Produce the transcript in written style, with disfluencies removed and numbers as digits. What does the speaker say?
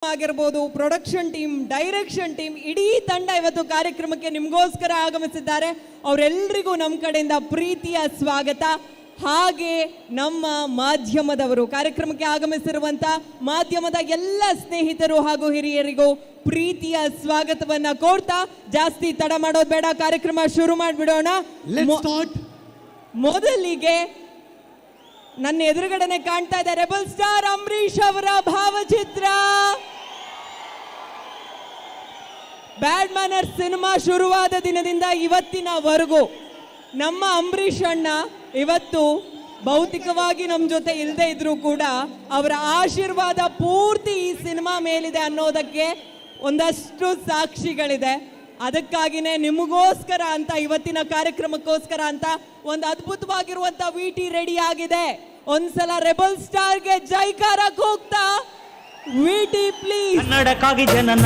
ಆಗಿರಬಹುದು, production team, direction team, ಇಡೀ ತಂಡ ಇವತ್ತು ಕಾರ್ಯಕ್ರಮಕ್ಕೆ ನಿಮಗೋಸ್ಕರ ಆಗಮಿಸಿದ್ದಾರೆ. ಅವರೆಲ್ಲರಿಗೂ ನಮ್ಮ ಕಡೆಯಿಂದ ಪ್ರೀತಿಯ ಸ್ವಾಗತ. ಹಾಗೆ ನಮ್ಮ ಮಾಧ್ಯಮದವರು, ಕಾರ್ಯಕ್ರಮಕ್ಕೆ ಆಗಮಿಸಿರುವಂತ ಮಾಧ್ಯಮದ ಎಲ್ಲ ಸ್ನೇಹಿತರು ಹಾಗೂ ಹಿರಿಯರಿಗೂ ಪ್ರೀತಿಯ ಸ್ವಾಗತವನ್ನ ಕೋರ್ತಾ ಜಾಸ್ತಿ ತಡ ಮಾಡೋದು ಬೇಡ, ಕಾರ್ಯಕ್ರಮ ಶುರು ಮಾಡಿಬಿಡೋಣ. ಮೊದಲಿಗೆ ನನ್ನ ಎದುರುಗಡೆನೆ ಕಾಣ್ತಾ ಇದೆ ರೆಬಲ್ ಸ್ಟಾರ್ ಅಂಬರೀಷ್ ಅವರ ಭಾವಚಿತ್ರ. ಬ್ಯಾಡ್ ಮ್ಯಾನರ್ಸ್ ಸಿನಿಮಾ ಶುರುವಾದ ದಿನದಿಂದ ಇವತ್ತಿನವರೆಗೂ ನಮ್ಮ ಅಂಬರೀಷ್ ಅಣ್ಣ ಇವತ್ತು ಭೌತಿಕವಾಗಿ ನಮ್ಮ ಜೊತೆ ಇಲ್ಲದೆ ಇದ್ರೂ ಕೂಡ ಅವರ ಆಶೀರ್ವಾದ ಪೂರ್ತಿ ಈ ಸಿನಿಮಾ ಮೇಲಿದೆ ಅನ್ನೋದಕ್ಕೆ ಒಂದಷ್ಟು ಸಾಕ್ಷಿಗಳಿದೆ. ಅದಕ್ಕಾಗಿನೇ ನಿಮಗೋಸ್ಕರ ಅಂತ, ಇವತ್ತಿನ ಕಾರ್ಯಕ್ರಮಕ್ಕೋಸ್ಕರ ಅಂತ ಒಂದು ಅದ್ಭುತವಾಗಿರುವಂತ ವಿಟಿ ರೆಡಿ ಆಗಿದೆ. ಒಂದ್ಸಲ ರೆಬಲ್ ಸ್ಟಾರ್ಗೆ ಜೈಕಾರ ಕೂಗ್ತಾ ವಿಟಿ ಪ್ಲೀಸ್. ಕನ್ನಡಕ್ಕಾಗಿ ಜನನ